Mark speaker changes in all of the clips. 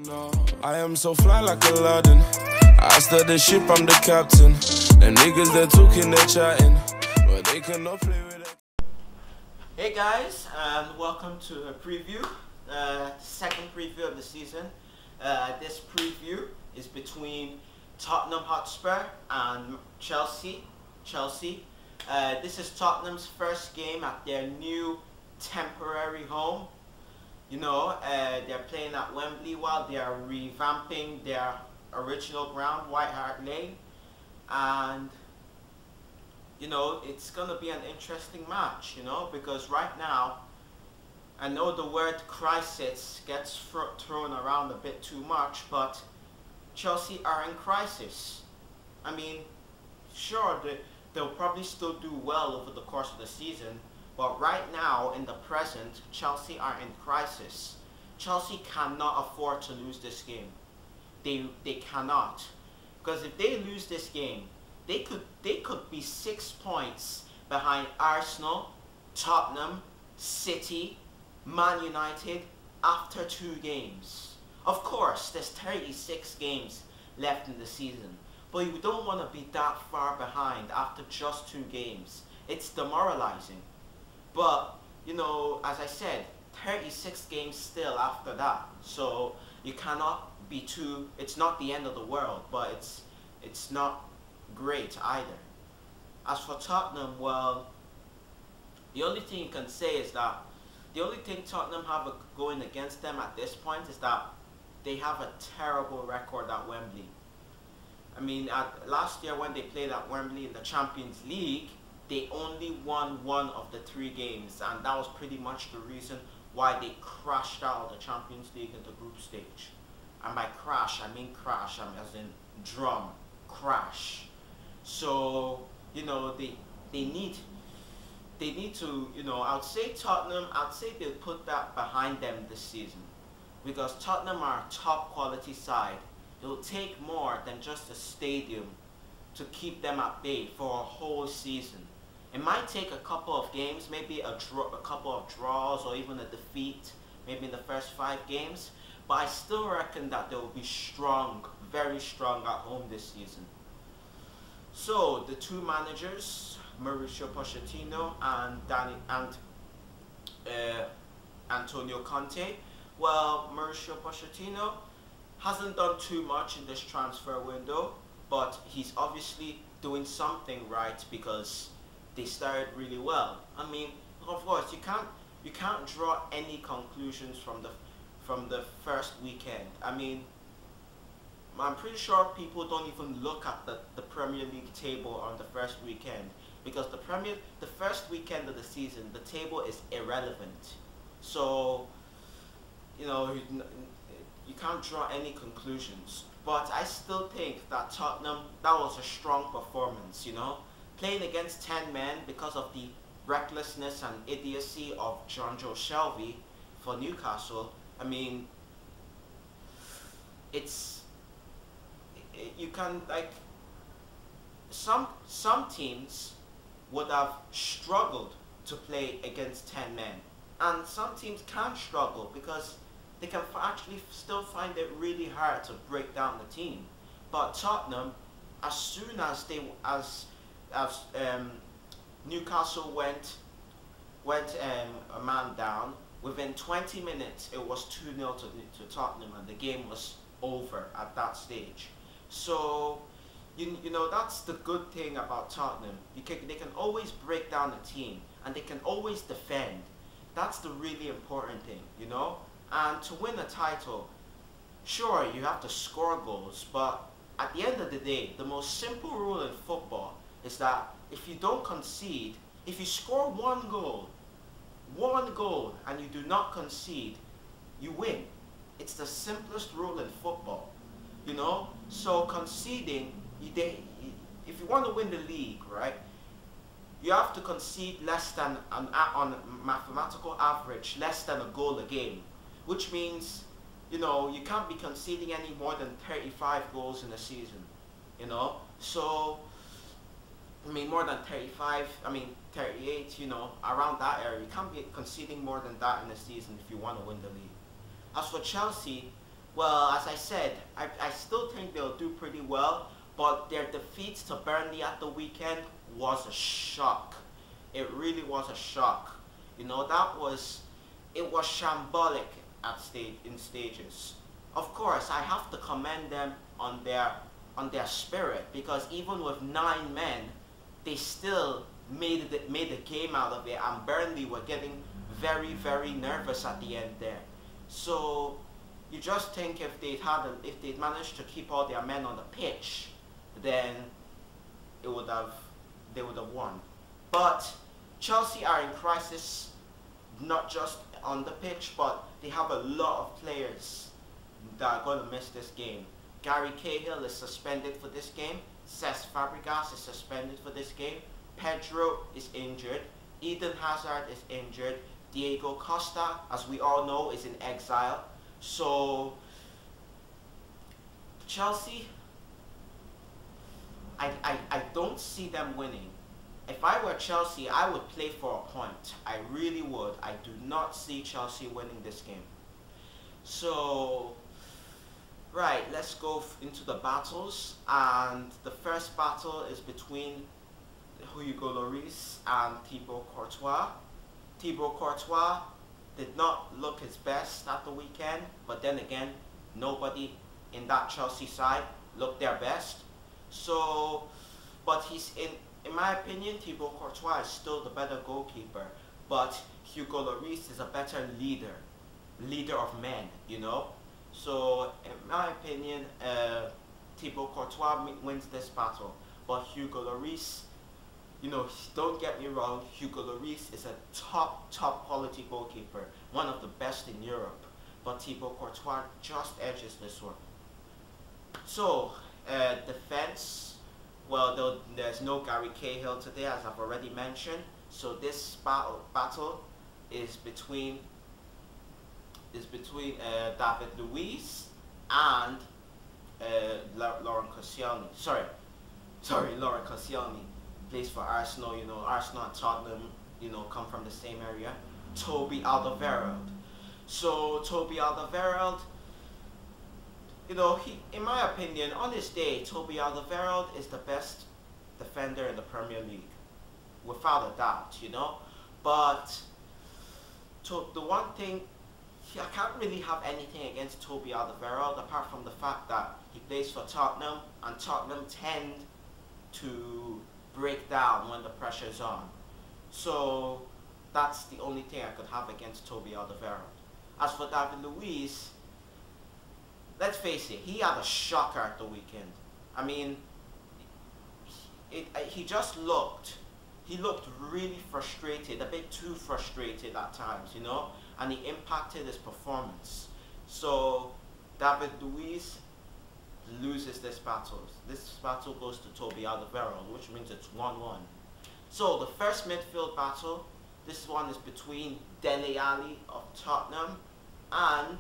Speaker 1: No, I am so fly like Aladdin. I start the ship, I'm the captain. Them niggas they're talking, they're chatting, but they cannot play with it.
Speaker 2: Hey guys, and welcome to a preview, second preview of the season. This preview is between Tottenham Hotspur and Chelsea. This is Tottenham's first game at their new temporary home. You know, they're playing at Wembley while they are revamping their original ground, White Hart Lane. And, you know, it's going to be an interesting match, you know, because right now, I know the word crisis gets thrown around a bit too much, but Chelsea are in crisis. I mean, sure, they'll probably still do well over the course of the season, but right now, in the present, Chelsea are in crisis. Chelsea cannot afford to lose this game. They cannot. Because if they lose this game, they could be 6 points behind Arsenal, Tottenham, City, Man United after 2 games. Of course, there's 36 games left in the season, but you don't want to be that far behind after just 2 games. It's demoralizing. But, you know, as I said, 36 games still after that. So you cannot be too, it's not the end of the world, but it's not great either. As for Tottenham, well, the only thing you can say is that the only thing Tottenham have going against them at this point is that they have a terrible record at Wembley. I mean, last year when they played at Wembley in the Champions League, they only won 1 of the 3 games, and that was pretty much the reason why they crashed out of the Champions League in the group stage. And by crash, I mean crash, as in drum, crash. So, you know, they need to, you know, I'd say they'll put that behind them this season, because Tottenham are a top quality side. It'll take more than just a stadium to keep them at bay for a whole season. It might take a couple of games, maybe a couple of draws, or even a defeat, maybe in the first 5 games. But I still reckon that they will be strong, very strong at home this season. So the 2 managers, Mauricio Pochettino and Antonio Conte. Well, Mauricio Pochettino hasn't done too much in this transfer window, but he's obviously doing something right because they started really well. I mean, of course, you can't draw any conclusions from the first weekend. I mean, I'm pretty sure people don't even look at the Premier League table on the first weekend, because the first weekend of the season, the table is irrelevant. So, you know, you can't draw any conclusions. But I still think that Tottenham, that was a strong performance, you know. Playing against 10 men because of the recklessness and idiocy of Jonjo Shelvey for Newcastle. I mean, you can, like, some teams would have struggled to play against 10 men. And some teams can struggle because they can actually still find it really hard to break down the team. But Tottenham, as soon as Newcastle went a man down, within 20 minutes it was 2-0 to Tottenham, and the game was over at that stage. So, you know, that's the good thing about Tottenham. They can always break down a team, and they can always defend. That's the really important thing, you know. And to win a title, sure, you have to score goals, but at the end of the day, the most simple rule in football is that if you don't concede, if you score one goal, and you do not concede, you win. It's the simplest rule in football, you know. So conceding, if you want to win the league, right, you have to concede less than, on mathematical average, less than a goal a game, which means, you know, you can't be conceding any more than 35 goals in a season, you know. So, I mean, more than 35, I mean, 38, you know, around that area. You can't be conceding more than that in a season if you want to win the league. As for Chelsea, Well, as I said, I still think they'll do pretty well, but their defeats to Burnley at the weekend was a shock. It really was a shock. You know, it was shambolic in stages. Of course, I have to commend them on their spirit, because even with 9 men, they still made a game out of it, and Burnley were getting very, very nervous at the end there. So you just think if they'd managed to keep all their men on the pitch, then they would have won. But Chelsea are in crisis, not just on the pitch, but they have a lot of players that are going to miss this game. Gary Cahill is suspended for this game. Cesc Fabregas is suspended for this game. Pedro is injured. Eden Hazard is injured. Diego Costa, as we all know, is in exile. So Chelsea, I don't see them winning. If I were Chelsea, I would play for a point. I really would. I do not see Chelsea winning this game. So, right, let's go into the battles. And the first battle is between Hugo Lloris and Thibaut Courtois. Thibaut Courtois did not look his best at the weekend, but then again, nobody in that Chelsea side looked their best. So, but in my opinion, Thibaut Courtois is still the better goalkeeper, but Hugo Lloris is a better leader of men, you know. So, in my opinion, Thibaut Courtois wins this battle, but Hugo Lloris, you know, don't get me wrong, Hugo Lloris is a top quality goalkeeper, one of the best in Europe, but Thibaut Courtois just edges this one. So, defense, well, there's no Gary Cahill today, as I've already mentioned. So this battle is between David Luiz and Laurent Koscielny. Sorry, Laurent Koscielny plays for Arsenal. You know, Arsenal and Tottenham, you know, come from the same area. Toby Alderweireld. So Toby Alderweireld, you know, in my opinion, on this day, Toby Alderweireld is the best defender in the Premier League, without a doubt, you know. But the one thing, I can't really have anything against Toby Alderweireld, apart from the fact that he plays for Tottenham, and Tottenham tend to break down when the pressure's on. So that's the only thing I could have against Toby Alderweireld. As for David Luiz, let's face it, he had a shocker at the weekend. I mean, he looked really frustrated, a bit too frustrated at times, you know, and he impacted his performance. So David Luiz loses this battle. This battle goes to Toby Alderweireld, which means it's 1-1. So the first midfield battle, this one is between Dele Alli of Tottenham and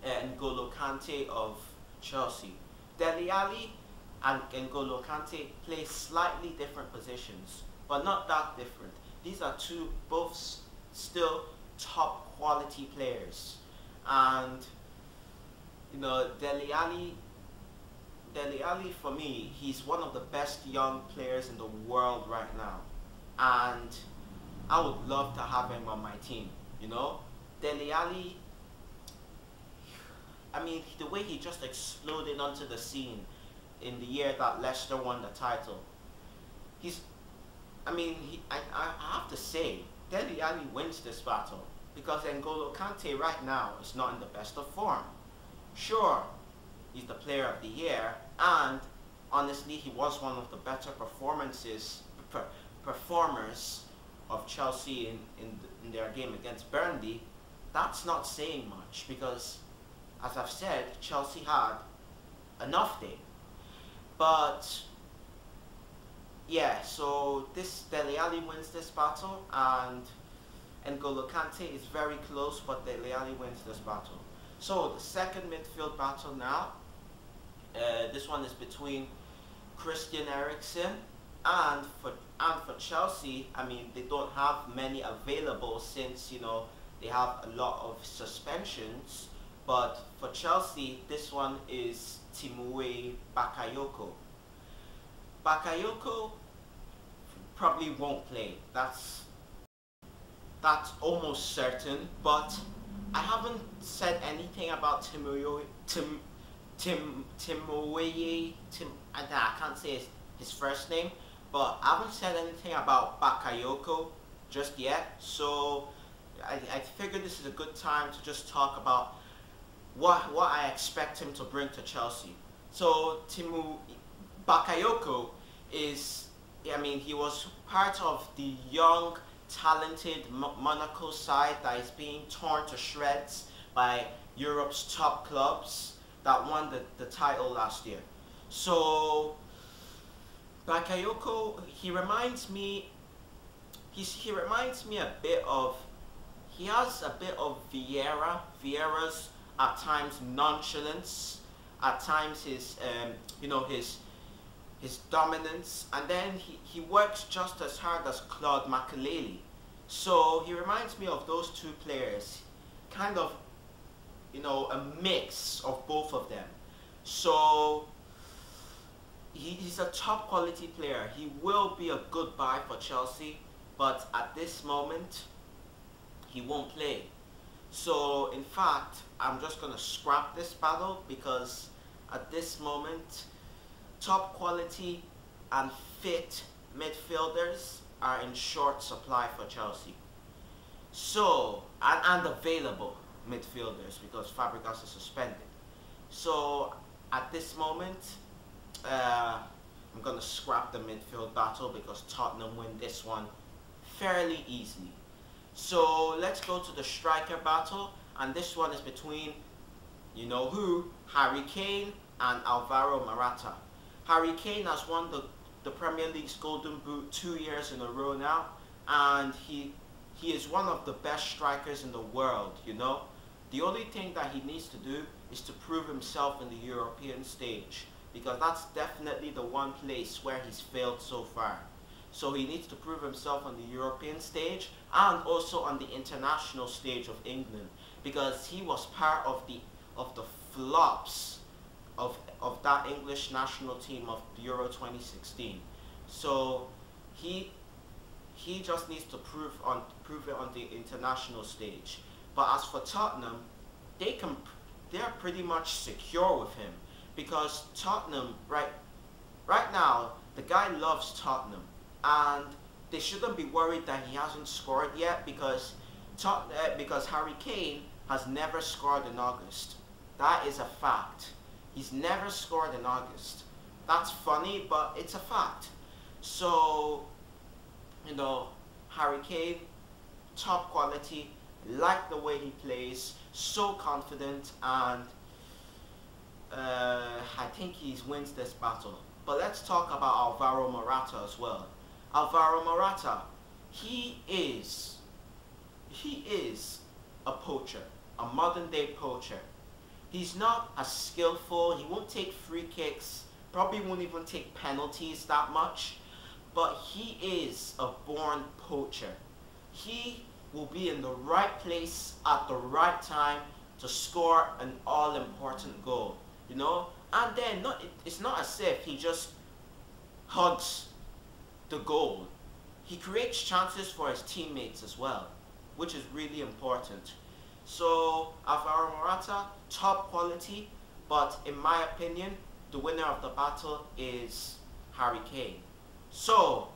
Speaker 2: N'Golo Kante of Chelsea. Dele Alli and N'Golo Kante play slightly different positions, but not that different. These are both still top quality players, and you know, Dele Alli for me, he's one of the best young players in the world right now, and I would love to have him on my team. You know, Dele Alli, I mean, the way he just exploded onto the scene in the year that Leicester won the title, I have to say, Dele Alli wins this battle, because N'Golo Kante right now is not in the best of form. Sure, he's the player of the year, and honestly, he was one of the better performers of Chelsea in their game against Burnley. That's not saying much, because, as I've said, Chelsea had enough day. But yeah, so this Dele Alli wins this battle, and N'Golo Kante is very close, but Dele Alli wins this battle. So the second midfield battle now, this one is between Christian Eriksen and for Chelsea. I mean, they don't have many available, since, you know, they have a lot of suspensions. But for Chelsea, this one is Timothy Bakayoko. Bakayoko probably won't play. That's almost certain. But I haven't said anything about I can't say his first name, but I haven't said anything about Bakayoko just yet. So I figured this is a good time to just talk about what I expect him to bring to Chelsea. So Bakayoko is, I mean, he was part of the young, talented Monaco side that is being torn to shreds by Europe's top clubs that won the title last year. So Bakayoko, he reminds me a bit of, he has a bit of Vieira's at times nonchalance, at times his his dominance, and then he works just as hard as Claude Makelele. So he reminds me of those two players, kind of, a mix of both of them. So he's a top quality player. He will be a good buy for Chelsea, but at this moment, he won't play. So in fact, I'm just going to scrap this battle because at this moment, top quality and fit midfielders are in short supply for Chelsea. So, and available midfielders because Fabregas is suspended. So at this moment, I'm going to scrap the midfield battle because Tottenham win this one fairly easily. So let's go to the striker battle, and this one is between, you know who, Harry Kane and Alvaro Morata. Harry Kane has won the Premier League's Golden Boot 2 years in a row now, and he is one of the best strikers in the world, The only thing that he needs to do is to prove himself in the European stage, because that's definitely the one place where he's failed so far. So he needs to prove himself on the European stage and also on the international stage of England, because he was part of the flops of that English national team of Euro 2016. So he just needs to prove it on the international stage. But as for Tottenham, they're pretty much secure with him, because Tottenham right now, the guy loves Tottenham, and they shouldn't be worried that he hasn't scored yet, because Harry Kane has never scored in August. That is a fact. He's never scored in August. That's funny, but it's a fact. So, Harry Kane, top quality, like the way he plays, so confident, and I think he wins this battle. But let's talk about Alvaro Morata as well. Alvaro Morata, he is a poacher, a modern day poacher. He's not as skillful, he won't take free kicks, probably won't even take penalties that much, but he is a born poacher. He will be in the right place at the right time to score an all-important goal, And then it's not as if he just hugs the goal. He creates chances for his teammates as well, which is really important. So Alvaro Morata, top quality, but in my opinion, the winner of the battle is Harry Kane. So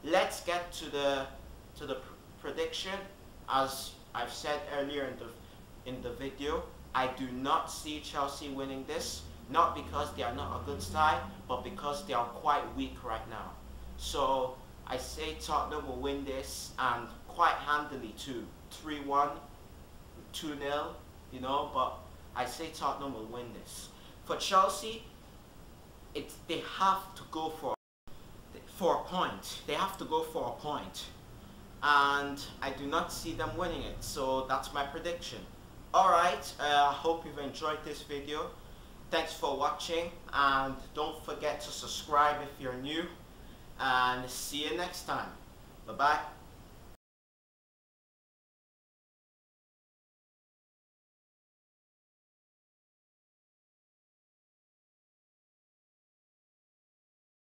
Speaker 2: let's get to the prediction. As I've said earlier in the video, I do not see Chelsea winning this, not because they are not a good side, but because they are quite weak right now. So I say Tottenham will win this, and quite handily too. 3-1, 2-0, but I say Tottenham will win this. For Chelsea, they have to go for a point. They have to go for a point. And I do not see them winning it, so that's my prediction. Alright, I hope you've enjoyed this video. Thanks for watching, and don't forget to subscribe if you're new, and see you next time. Bye bye.